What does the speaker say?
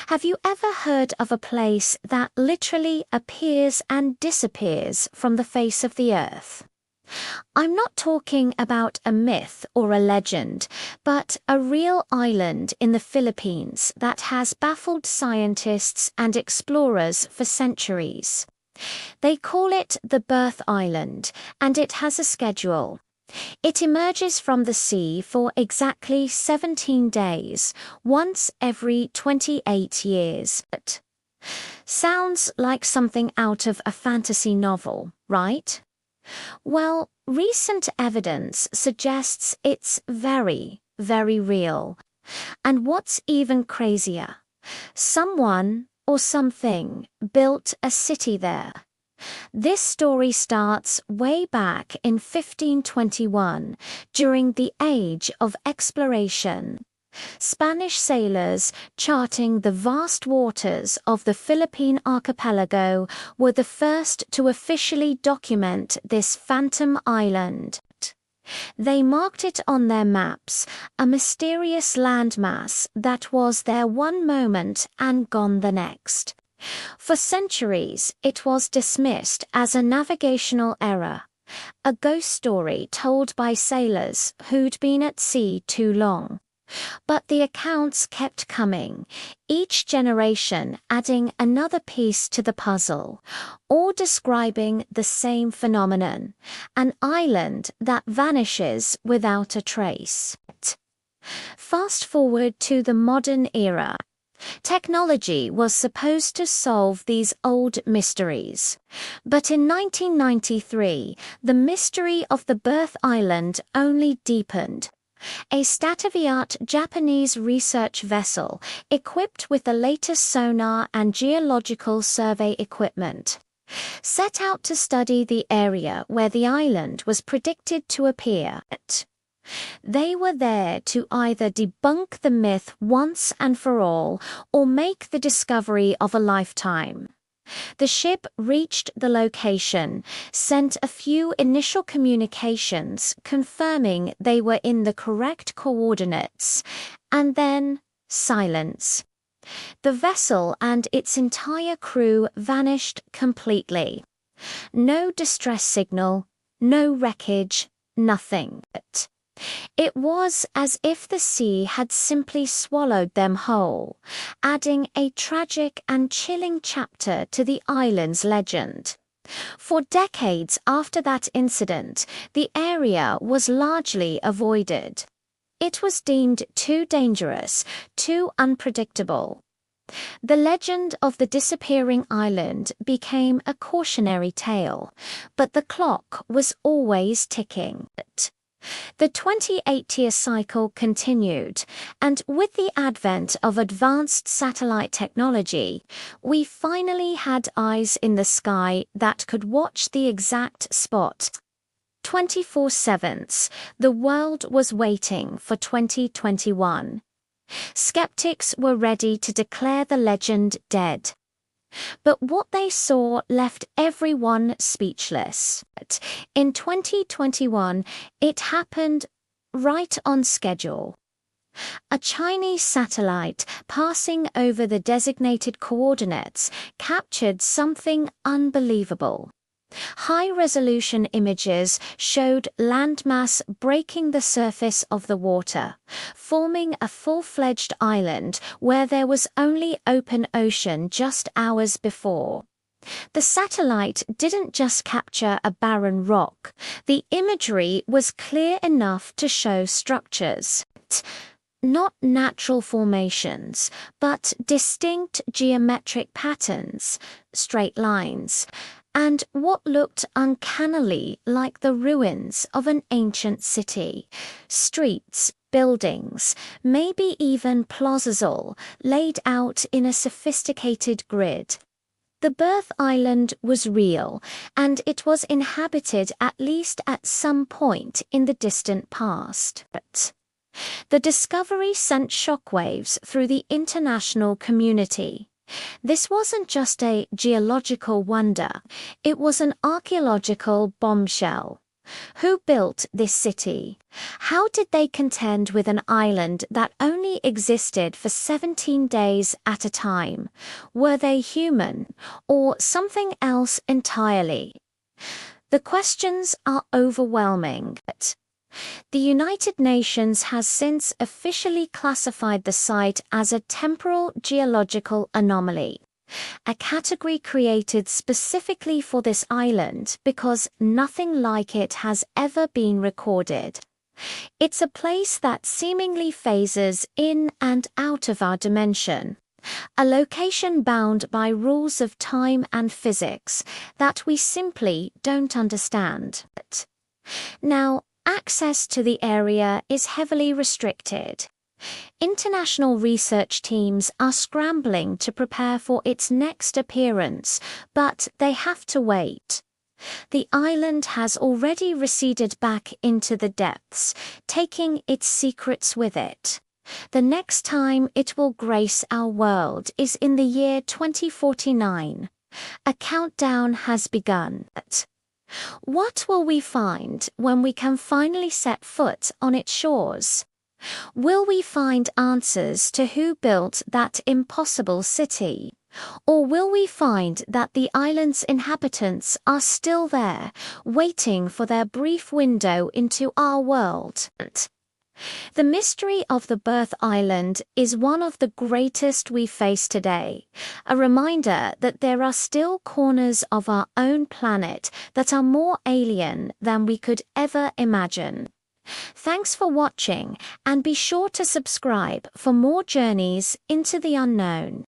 Have you ever heard of a place that literally appears and disappears from the face of the earth? I'm not talking about a myth or a legend, but a real island in the Philippines that has baffled scientists and explorers for centuries. They call it the Birth Island, and it has a schedule. It emerges from the sea for exactly 17 days, once every 28 years. Sounds like something out of a fantasy novel, right? Well, recent evidence suggests it's very, very real. And what's even crazier, someone or something built a city there. This story starts way back in 1521, during the Age of Exploration. Spanish sailors charting the vast waters of the Philippine archipelago were the first to officially document this phantom island. They marked it on their maps, a mysterious landmass that was there one moment and gone the next. For centuries, it was dismissed as a navigational error, a ghost story told by sailors who'd been at sea too long. But the accounts kept coming, each generation adding another piece to the puzzle, all describing the same phenomenon, an island that vanishes without a trace. Fast forward to the modern era. Technology was supposed to solve these old mysteries. But in 1993, the mystery of the Birth Island only deepened. A state-of-the-art Japanese research vessel, equipped with the latest sonar and geological survey equipment, set out to study the area where the island was predicted to appear. They were there to either debunk the myth once and for all, or make the discovery of a lifetime. The ship reached the location, sent a few initial communications confirming they were in the correct coordinates, and then silence. The vessel and its entire crew vanished completely. No distress signal, no wreckage, nothing. It was as if the sea had simply swallowed them whole, adding a tragic and chilling chapter to the island's legend. For decades after that incident, the area was largely avoided. It was deemed too dangerous, too unpredictable. The legend of the disappearing island became a cautionary tale, but the clock was always ticking. The 28-year cycle continued, and with the advent of advanced satellite technology, we finally had eyes in the sky that could watch the exact spot. 24/7, the world was waiting for 2021. Skeptics were ready to declare the legend dead. But what they saw left everyone speechless. In 2021, it happened right on schedule. A Chinese satellite passing over the designated coordinates captured something unbelievable. High-resolution images showed landmass breaking the surface of the water, forming a full-fledged island where there was only open ocean just hours before. The satellite didn't just capture a barren rock. The imagery was clear enough to show structures. Not natural formations, but distinct geometric patterns, straight lines, and what looked uncannily like the ruins of an ancient city. Streets, buildings, maybe even plazas all laid out in a sophisticated grid. The Birth Island was real, and it was inhabited at least at some point in the distant past. The discovery sent shockwaves through the international community. This wasn't just a geological wonder, it was an archaeological bombshell. Who built this city? How did they contend with an island that only existed for 17 days at a time? Were they human, or something else entirely? The questions are overwhelming. The United Nations has since officially classified the site as a temporal geological anomaly, a category created specifically for this island because nothing like it has ever been recorded. It's a place that seemingly phases in and out of our dimension, a location bound by rules of time and physics that we simply don't understand. Now, access to the area is heavily restricted. International research teams are scrambling to prepare for its next appearance, but they have to wait. The island has already receded back into the depths, taking its secrets with it. The next time it will grace our world is in the year 2049. A countdown has begun. What will we find when we can finally set foot on its shores? Will we find answers to who built that impossible city? Or will we find that the island's inhabitants are still there, waiting for their brief window into our world? The mystery of the Birth Island is one of the greatest we face today, a reminder that there are still corners of our own planet that are more alien than we could ever imagine. Thanks for watching, and be sure to subscribe for more journeys into the unknown.